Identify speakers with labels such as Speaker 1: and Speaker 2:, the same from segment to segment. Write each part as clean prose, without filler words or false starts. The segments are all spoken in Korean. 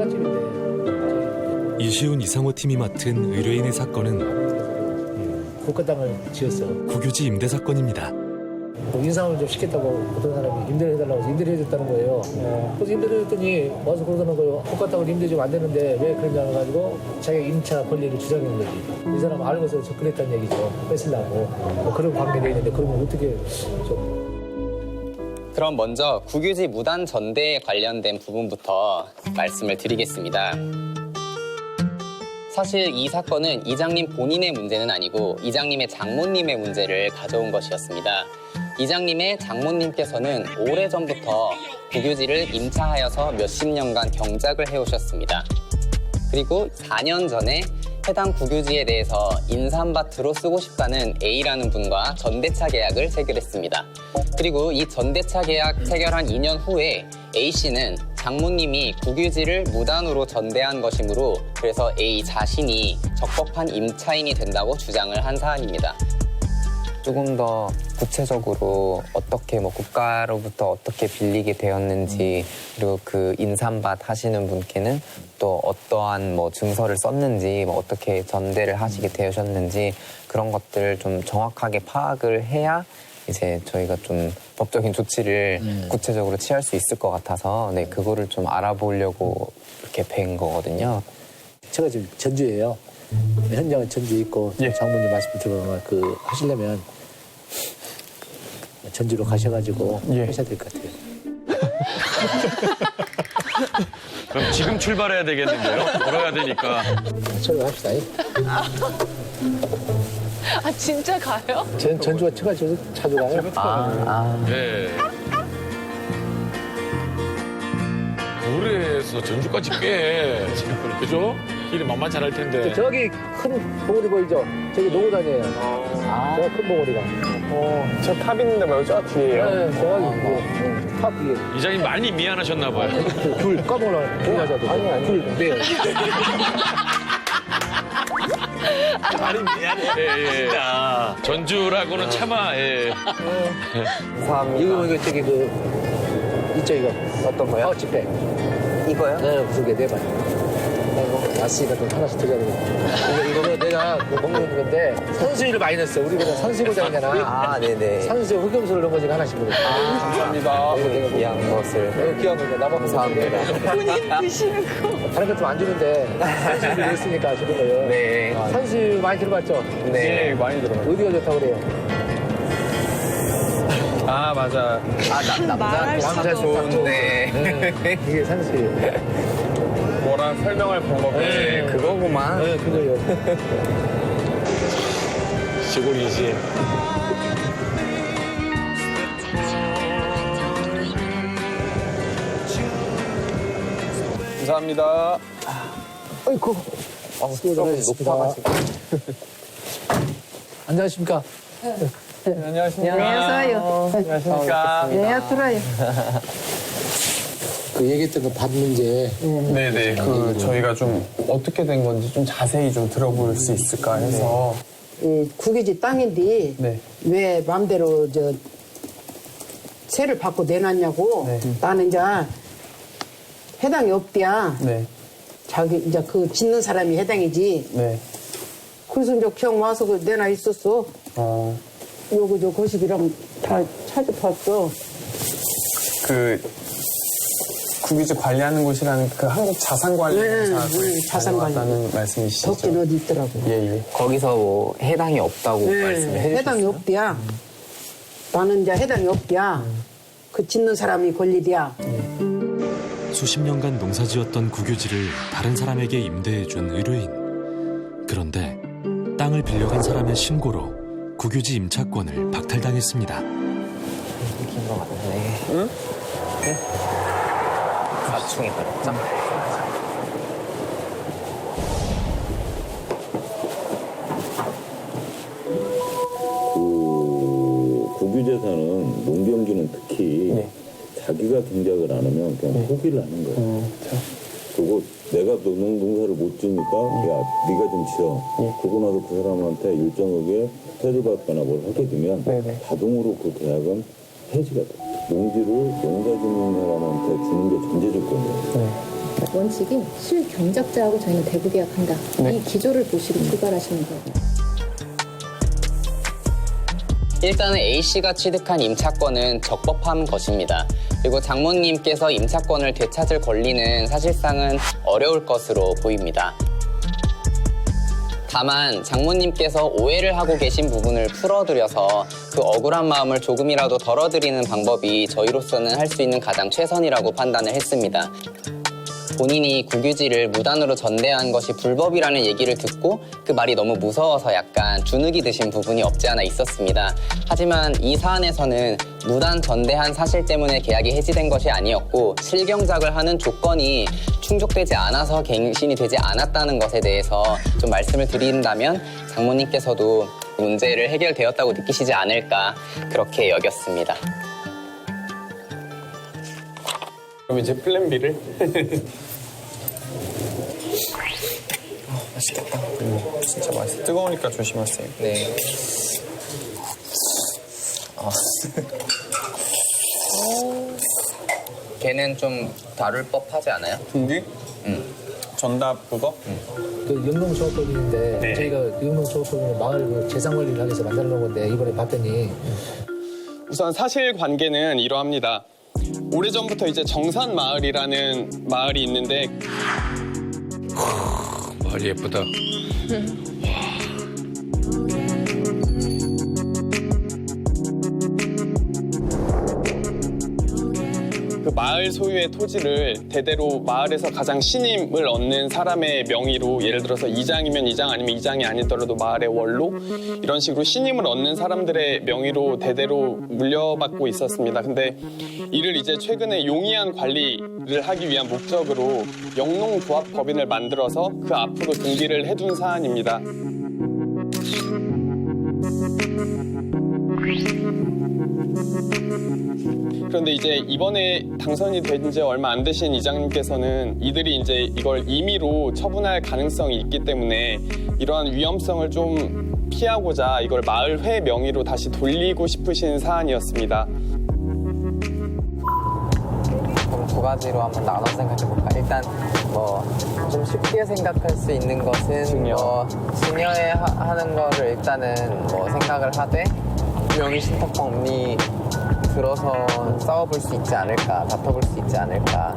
Speaker 1: 때가쯤인데.
Speaker 2: 이시훈 이상호 팀이 맡은 의뢰인의 사건은
Speaker 1: 국가 땅을 지었어.
Speaker 2: 국유지 임대 사건입니다.
Speaker 1: 인상을 좀 시켰다고 어떤 사람이 임대를 해달라고 해서 임대를 해줬다는 거예요. 그래서 임대를 해줬더니 와서 그러는 거예요. 국가 땅을 임대 좀 안 되는데 왜 그러냐 해가지고 자기가 임차 권리를 주장한 거지. 이 사람 알고서 접근했다는 얘기죠. 뺏으려고. 뭐 그런 관계돼 있는데 그러면 어떻게 좀.
Speaker 3: 그럼 먼저 국유지 무단 전대에 관련된 부분부터 말씀을 드리겠습니다. 사실 이 사건은 이장님 본인의 문제는 아니고 이장님의 장모님의 문제를 가져온 것이었습니다. 이장님의 장모님께서는 오래전부터 국유지를 임차하여서 몇십 년간 경작을 해오셨습니다. 그리고 4년 전에 해당 국유지에 대해서 인삼밭으로 쓰고 싶다는 A라는 분과 전대차 계약을 체결했습니다. 그리고 이 전대차 계약 체결한 2년 후에 A씨는 장모님이 국유지를 무단으로 전대한 것이므로 그래서 A 자신이 적법한 임차인이 된다고 주장을 한 사안입니다.
Speaker 4: 조금 더 구체적으로 어떻게 국가로부터 어떻게 빌리게 되었는지 그리고 그 인삼밭 하시는 분께는 또 어떠한 증서를 썼는지 어떻게 전대를 하시게 되셨는지 그런 것들을 좀 정확하게 파악을 해야 이제 저희가 좀 법적인 조치를 구체적으로 취할 수 있을 것 같아서 그거를 좀 알아보려고 이렇게 뵌 거거든요.
Speaker 1: 제가 지금 전주예요. 현장은 전주에 있고 장모님 말씀 들어보면 하시려면 전주로 가셔가지고 하셔야 될 것 같아요.
Speaker 5: 그럼 지금 출발해야 되겠는데요? 걸어야 되니까.
Speaker 1: 출발합시다.
Speaker 6: 아, 진짜 가요?
Speaker 1: 전주가 차가 자주 가요.
Speaker 5: 네. 노래에서 전주까지 꽤, 그죠? 길이 만만치 않을 텐데.
Speaker 1: 저기 큰 봉우리 보이죠? 저기 노고 다녀요. 저 큰 봉우리가.
Speaker 7: 저 탑 있는데 말고 저 뒤에요?
Speaker 1: 네, 저기 탑 위에.
Speaker 5: 이장님 많이 미안하셨나봐요.
Speaker 1: 귤 까먹으려고 동의하자도. 아니. 귤 네.
Speaker 5: 많이 미안해. 진짜. 전주라고는 차마,
Speaker 4: 감사합니다.
Speaker 1: 이거 저기 있죠, 이거.
Speaker 4: 어떤 거요?
Speaker 1: 파우치백.
Speaker 4: 이거요?
Speaker 1: 네, 무슨 게 내봐요. 아씨가 좀 하나씩 드려야 되겠다. 이거는 내가 먹는 건데 산수유를 많이 넣었어. 우리가 산수유고장이잖아.
Speaker 4: 네네.
Speaker 1: 산수유 흑염소를 넣은 거지 하나씩 먹어.
Speaker 7: 감사합니다.
Speaker 4: 귀한 것을.
Speaker 1: 귀한 거죠. 나만
Speaker 4: 감사합니다.
Speaker 6: 본인 드시는 거.
Speaker 1: 다른 거 좀 안 주는데 산수유를 넣었으니까 주는 거예요.
Speaker 4: 네.
Speaker 1: 산수유 많이 들어봤죠?
Speaker 7: 네, 많이 들어요.
Speaker 1: 어디가 좋다고 그래요?
Speaker 7: 아, 맞아.
Speaker 1: 남자
Speaker 4: 좋은데.
Speaker 1: 이게 산수유.
Speaker 7: 뭐라 설명할 방법이
Speaker 4: 네, 그거구만.
Speaker 1: 네, 그거요.
Speaker 5: 시골이지.
Speaker 7: 감사합니다.
Speaker 1: 아이고. 수고하셨습니다. 안녕하십니까?
Speaker 7: 안녕하십니까.
Speaker 8: 안녕하세요.
Speaker 7: 안녕하십니까.
Speaker 8: 네, 들어요.
Speaker 1: 그 얘기했던 거 밭 문제.
Speaker 7: 네네. 저희가 좀 어떻게 된 건지 좀 자세히 좀 들어볼 수 있을까 해서.
Speaker 8: 이 국유지 땅인데
Speaker 7: 네.
Speaker 8: 왜 마음대로 세를 받고 내놨냐고.
Speaker 7: 네.
Speaker 8: 나는 이제 해당이 없대야.
Speaker 7: 네.
Speaker 8: 자기 이제 그 짓는 사람이 해당이지.
Speaker 7: 네.
Speaker 8: 그래서 이제 그냥 와서 내놔 있었어. 요거 저 거시기랑 다 찾아봤어.
Speaker 7: 국유지 관리하는 곳이라는 그 한국 자산관리공사
Speaker 8: 자산관리.
Speaker 7: 다는 말씀이시죠?
Speaker 8: 덕진 어디 있더라고.
Speaker 7: 예.
Speaker 4: 거기서 해당이 없다고 말씀을 해주셨어요.
Speaker 8: 해당이 없대야. 나는 이제 해당이 없대야. 그 짓는 사람이 권리대야.
Speaker 2: 수십 년간 농사지었던 국유지를 다른 사람에게 임대해준 의뢰인. 그런데 땅을 빌려간 사람의 신고로 국유지 임차권을 박탈당했습니다.
Speaker 4: 웃긴 것 같네. 응? 네? 사충이 버렸죠?
Speaker 9: 국유재산은 농경지는 특히 자기가 경작을 안 하면 그냥 포기를 하는 거예요. 그리고 내가 농사를 못 지니까 야 네가 좀 지어. 그러고 나서 그 사람한테 일정하게 세를 받거나 뭘 하게 되면 자동으로 그 계약은 해지가 돼. 농지를 농사 짓는 사람한테 주는 게 전제 조건이에요.
Speaker 10: 원칙이 실경작자하고 저희는 대부 계약한다.
Speaker 7: 네.
Speaker 10: 이 기조를 보시고 출발하시는 거예요.
Speaker 3: 일단은 A씨가 취득한 임차권은 적법한 것입니다. 그리고 장모님께서 임차권을 되찾을 권리는 사실상은 어려울 것으로 보입니다. 다만 장모님께서 오해를 하고 계신 부분을 풀어드려서 그 억울한 마음을 조금이라도 덜어드리는 방법이 저희로서는 할 수 있는 가장 최선이라고 판단을 했습니다. 본인이 국유지를 무단으로 전대한 것이 불법이라는 얘기를 듣고 그 말이 너무 무서워서 약간 주눅이 드신 부분이 없지 않아 있었습니다. 하지만 이 사안에서는 무단 전대한 사실 때문에 계약이 해지된 것이 아니었고 실경작을 하는 조건이 충족되지 않아서 갱신이 되지 않았다는 것에 대해서 좀 말씀을 드린다면 장모님께서도 문제를 해결되었다고 느끼시지 않을까 그렇게 여겼습니다.
Speaker 7: 그럼 이제 플랜 B를 맛있겠다. 진짜 맛있어. 뜨거우니까 조심하세요.
Speaker 4: 네. 걔는 좀 다룰 법하지 않아요?
Speaker 7: 등기? 전답 그거?
Speaker 1: 그 영농조합법인인데
Speaker 7: 네.
Speaker 1: 저희가 영농조합법인은 마을 그 재산관리를 하기 위해서 만들어 놓은 건데 이번에 봤더니
Speaker 7: 우선 사실관계는 이러합니다. 오래전부터 이제 정산마을이라는 마을이 있는데
Speaker 5: 마을이 예쁘다.
Speaker 7: 그 마을 소유의 토지를 대대로 마을에서 가장 신임을 얻는 사람의 명의로 예를 들어서 이장이면 이장 아니면 이장이 아니더라도 마을의 원로 이런 식으로 신임을 얻는 사람들의 명의로 대대로 물려받고 있었습니다. 근데 이를 이제 최근에 용이한 관리를 하기 위한 목적으로 영농조합법인을 만들어서 그 앞으로 등기를 해둔 사안입니다. 그런데 이제 이번에 당선이 된 지 얼마 안 되신 이장님께서는 이들이 이제 이걸 임의로 처분할 가능성이 있기 때문에 이러한 위험성을 좀 피하고자 이걸 마을회 명의로 다시 돌리고 싶으신 사안이었습니다.
Speaker 4: 그럼 두 가지로 한번 나눠 생각해볼까? 일단 뭐 좀 쉽게 생각할 수 있는 것은
Speaker 7: 증여.
Speaker 4: 증여에 하는 거를 일단은 뭐 생각을 하되 명의신탁법리 들어서 싸워볼 수 있지 않을까, 다퉈볼 수 있지 않을까.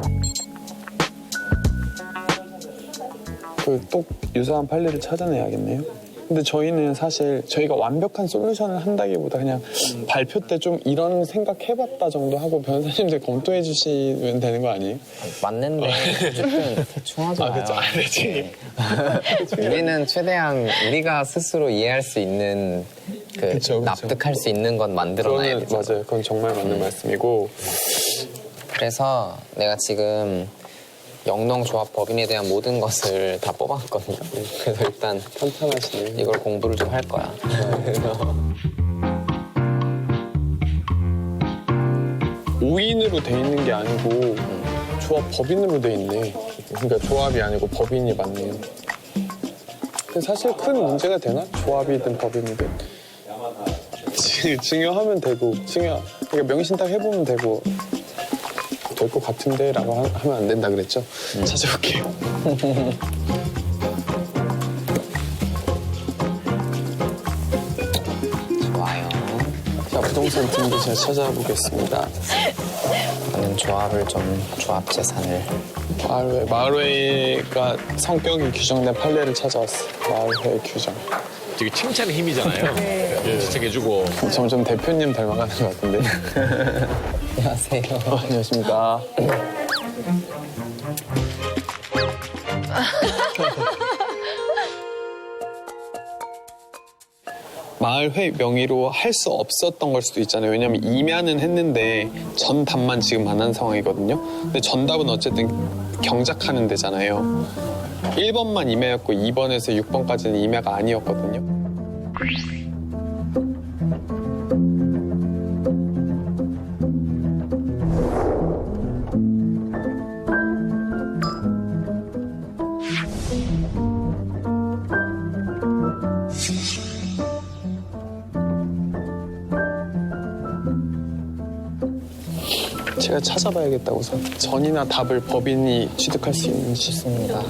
Speaker 7: 그 또 유사한 판례를 찾아내야겠네요. 근데 저희는 사실 저희가 완벽한 솔루션을 한다기보다 그냥 발표 때 좀 이런 생각해봤다 정도 하고 변호사님들 검토해 주시면 되는 거 아니에요?
Speaker 4: 맞는데 어쨌든 대충 하잖아요.
Speaker 7: 그렇죠. 네.
Speaker 4: 우리는 최대한 우리가 스스로 이해할 수 있는
Speaker 7: 그쵸.
Speaker 4: 납득할 수 있는 건 만들어놔야 되죠.
Speaker 7: 맞아요. 그건 정말 맞는 말씀이고.
Speaker 4: 그래서 내가 지금 영농조합법인에 대한 모든 것을 다 뽑았거든요. 그래서 일단
Speaker 7: 탄탄하시네요.
Speaker 4: 이걸 공부를 좀 할 거야.
Speaker 7: 오인으로 돼 있는 게 아니고 조합 법인으로 돼 있네. 그러니까 조합이 아니고 법인이 맞네. 근데 사실 큰 문제가 되나? 조합이든 법인이든. 증여하면 되고, 그러니까 명의신탁 해보면 되고 될 것 같은데 라고 하면 안 된다 그랬죠? 찾아볼게요.
Speaker 4: 좋아요.
Speaker 7: 자, 부동산 등기 제가 찾아보겠습니다.
Speaker 4: 저는 조합 재산을.
Speaker 7: 마을회가 성격이 규정된 판례를 찾아왔어요. 마을회 규정.
Speaker 5: 되게 칭찬의 힘이잖아요. 네. 지적해주고.
Speaker 7: 점점 대표님 닮아가는 것 같은데.
Speaker 4: 안녕하세요.
Speaker 7: 안녕하십니까. 마을회 명의로 할 수 없었던 걸 수도 있잖아요. 왜냐면 임야는 했는데 전답만 지금 안 한 상황이거든요. 근데 전답은 어쨌든 경작하는 데잖아요. 1번만 임야였고 2번에서 6번까지는 임야가 아니었거든요. 제가 제가 찾아봐야겠다고 우선. 전이나 답을 법인이 취득할 수 있는지.
Speaker 4: 있습니다.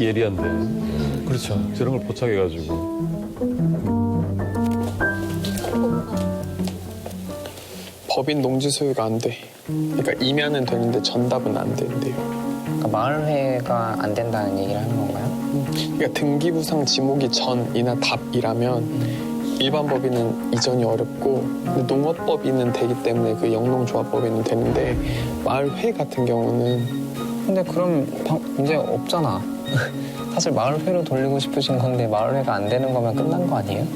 Speaker 11: 예리한데. 그렇죠. 저런 걸 포착해가지고.
Speaker 7: 법인 농지 소유가 안 돼. 그러니까 임야는 되는데 전답은 안 된대요.
Speaker 4: 그러니까 마을회가 안 된다는 얘기를 하는 건가요?
Speaker 7: 그러니까 등기부상 지목이 전이나 답이라면 일반 법인은 이전이 어렵고 근데 농업법인은 되기 때문에 그 영농조합법인은 되는데 마을회 같은 경우는
Speaker 4: 근데 그럼 문제 없잖아. 사실 마을회로 돌리고 싶으신 건데 마을회가 안 되는 거면 끝난 거 아니에요?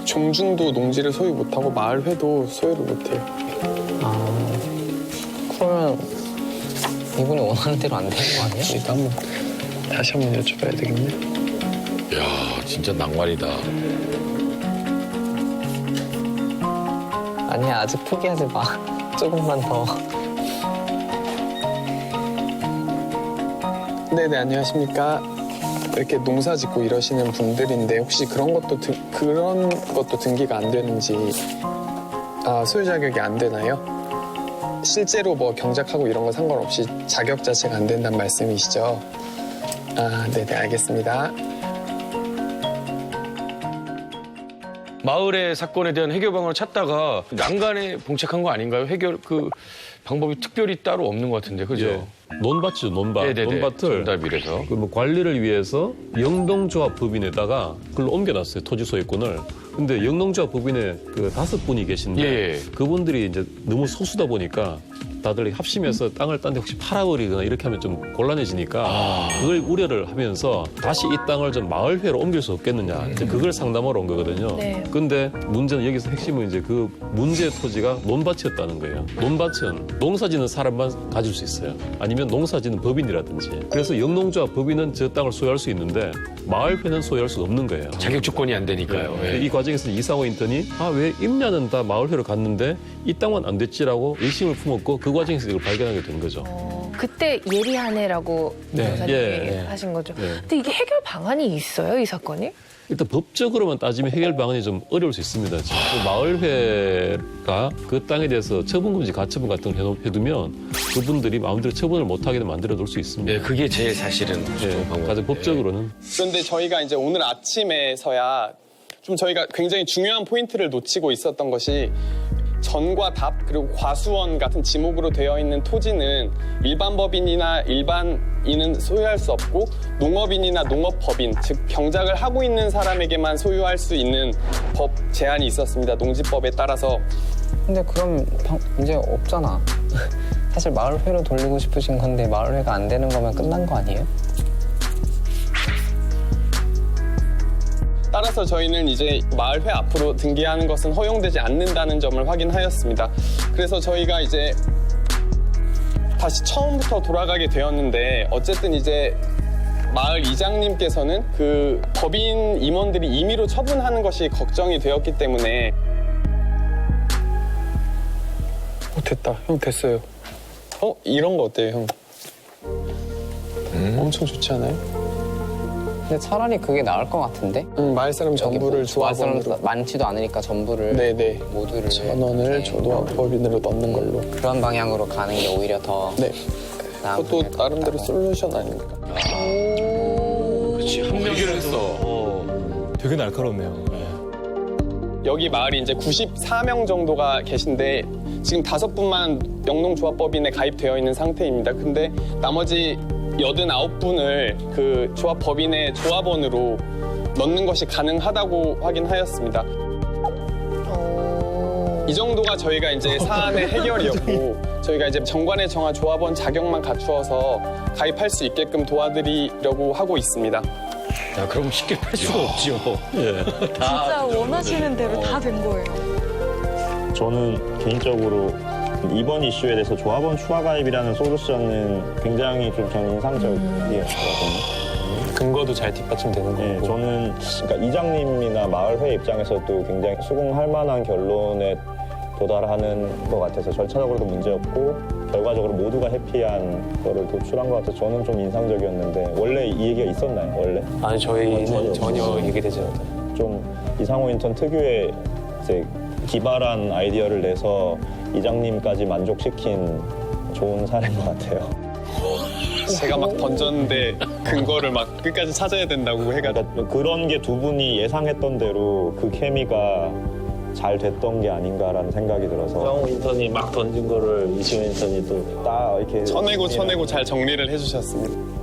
Speaker 7: 종중도 농지를 소유 못하고 마을회도 소유를 못해요.
Speaker 4: 그러면 이분이 원하는 대로 안 되는 거 아니에요?
Speaker 7: 일단 한번 다시 한번 여쭤봐야 되겠네.
Speaker 12: 야, 진짜 낭만이다.
Speaker 4: 아니야, 아직 포기하지 마. 조금만 더.
Speaker 7: 네네, 안녕하십니까. 이렇게 농사 짓고 이러시는 분들인데 혹시 그런 것도 등기가 안 되는지 소유 자격이 안 되나요? 실제로 뭐 경작하고 이런 거 상관없이 자격 자체가 안 된다는 말씀이시죠? 네네, 알겠습니다.
Speaker 5: 마을의 사건에 대한 해결 방안을 찾다가 난간에 봉착한 거 아닌가요? 해결 그 방법이 특별히 따로 없는 것 같은데, 그죠?
Speaker 11: 예. 논밭이죠, 논밭.
Speaker 5: 네네네.
Speaker 11: 논밭을
Speaker 5: 정답이래서.
Speaker 11: 뭐 관리를 위해서 영농조합 법인에다가 그걸 옮겨놨어요, 토지 소유권을. 근데 영농조합 법인에 그 5분이 계신데
Speaker 5: 예.
Speaker 11: 그분들이 이제 너무 소수다 보니까 다들 합심해서 땅을 딴 데 혹시 팔아버리거나 이렇게 하면 좀 곤란해지니까 그걸 우려를 하면서 다시 이 땅을 좀 마을회로 옮길 수 없겠느냐. 이제 그걸 상담하러 온 거거든요.
Speaker 6: 네.
Speaker 11: 근데 문제는 여기서 핵심은 이제 그 문제의 토지가 논밭이었다는 거예요. 논밭은 농사 짓는 사람만 가질 수 있어요. 아니면 농사 짓는 법인이라든지. 그래서 영농조합 법인은 저 땅을 소유할 수 있는데 마을회는 소유할 수 없는 거예요.
Speaker 5: 자격 조건이 안 되니까요. 예.
Speaker 11: 이 과정에서 이상호 인턴이 왜 임야는 다 마을회로 갔는데 이 땅만 안 됐지라고 의심을 품었고 그 과정에서 이걸 발견하게 된 거죠.
Speaker 6: 그때 예리하네라고 변호사님이 하신 거죠. 근데 이게 해결 방안이 있어요, 이 사건이?
Speaker 11: 일단 법적으로만 따지면 해결 방안이 좀 어려울 수 있습니다. 그 마을회가 그 땅에 대해서 처분금지 가처분 같은 걸 해두면 그분들이 마음대로 처분을 못하게 만들어 놓을 수 있습니다.
Speaker 5: 네, 그게 제일 사실은 방법.
Speaker 11: 가장 법적으로는.
Speaker 7: 그런데 저희가 이제 오늘 아침에서야 좀 저희가 굉장히 중요한 포인트를 놓치고 있었던 것이 전과 답 그리고 과수원 같은 지목으로 되어 있는 토지는 일반 법인이나 일반인은 소유할 수 없고 농업인이나 농업법인 즉 경작을 하고 있는 사람에게만 소유할 수 있는 법 제한이 있었습니다. 농지법에 따라서.
Speaker 4: 근데 그럼 문제 없잖아. 사실 마을회로 돌리고 싶으신 건데 마을회가 안 되는 거면 끝난 거 아니에요?
Speaker 7: 따라서 저희는 이제 마을회 앞으로 등기하는 것은 허용되지 않는다는 점을 확인하였습니다. 그래서 저희가 이제 다시 처음부터 돌아가게 되었는데 어쨌든 이제 마을 이장님께서는 그 법인 임원들이 임의로 처분하는 것이 걱정이 되었기 때문에 됐다. 형 됐어요. 이런 거 어때요, 형? 엄청 좋지 않아요?
Speaker 4: 근데 차라리 그게 나을 것 같은데?
Speaker 7: 마을 사람 전부를 조합원으로.
Speaker 4: 많지도 않으니까 전부를
Speaker 7: 네네.
Speaker 4: 모두를
Speaker 7: 1,000원을 조합법인으로 넣는 걸로.
Speaker 4: 그런 방향으로 가는 게 오히려 더
Speaker 7: 네.
Speaker 4: 나은
Speaker 7: 그것도 나름대로 솔루션 아닙니까?
Speaker 5: 그렇지, 한 명이 했어.
Speaker 2: 되게 날카롭네요.
Speaker 7: 여기 마을이 이제 94명 정도가 계신데 지금 5분만 영농조합법인에 가입되어 있는 상태입니다. 근데 나머지 89분을 그 조합법인의 조합원으로 넣는 것이 가능하다고 확인하였습니다. 이 정도가 저희가 이제 사안의 해결이었고 저희가 이제 정관에 정한 조합원 자격만 갖추어서 가입할 수 있게끔 도와드리려고 하고 있습니다.
Speaker 5: 야, 그럼 쉽게 팔 수가 없지요.
Speaker 6: 진짜 원하시는 대로 다 된 거예요.
Speaker 13: 저는 개인적으로 이번 이슈에 대해서 조합원 추가 가입이라는 솔루션은 굉장히 좀 저는 인상적이었거든요.
Speaker 7: 근거도 잘 뒷받침되는 거고.
Speaker 13: 네, 저는 그러니까 이장님이나 마을회 입장에서도 굉장히 수긍할 만한 결론에 도달하는 것 같아서 절차적으로도 문제없고 결과적으로 모두가 해피한 거를 도출한 것 같아서 저는 좀 인상적이었는데 원래 이 얘기가 있었나요? 원래?
Speaker 7: 아니 저희는 전혀 얘기되지 않아요.
Speaker 13: 좀 이상호 인턴 특유의 이제 기발한 아이디어를 내서 이장님까지 만족시킨 좋은 사례인 것 같아요.
Speaker 7: 제가 막 던졌는데 근거를 막 끝까지 찾아야 된다고 해가지고.
Speaker 13: 그러니까 그런 게 두 분이 예상했던 대로 그 케미가 잘 됐던 게 아닌가라는 생각이 들어서
Speaker 14: 정우 인턴이 막 던진 거를 이시훈 인턴이 또
Speaker 13: 딱 이렇게
Speaker 7: 쳐내고 잘 정리를 해주셨습니다.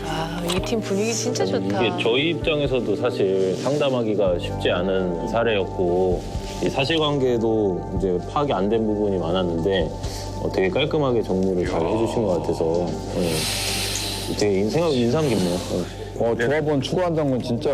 Speaker 6: 아, 이 팀 분위기 진짜 좋다.
Speaker 14: 이게 저희 입장에서도 사실 상담하기가 쉽지 않은 사례였고 이 사실관계도 이제 파악이 안 된 부분이 많았는데 되게 깔끔하게 정리를 잘 해주신 것 같아서 되게 인상 깊네요.
Speaker 15: 조합원 추구한다는 건 진짜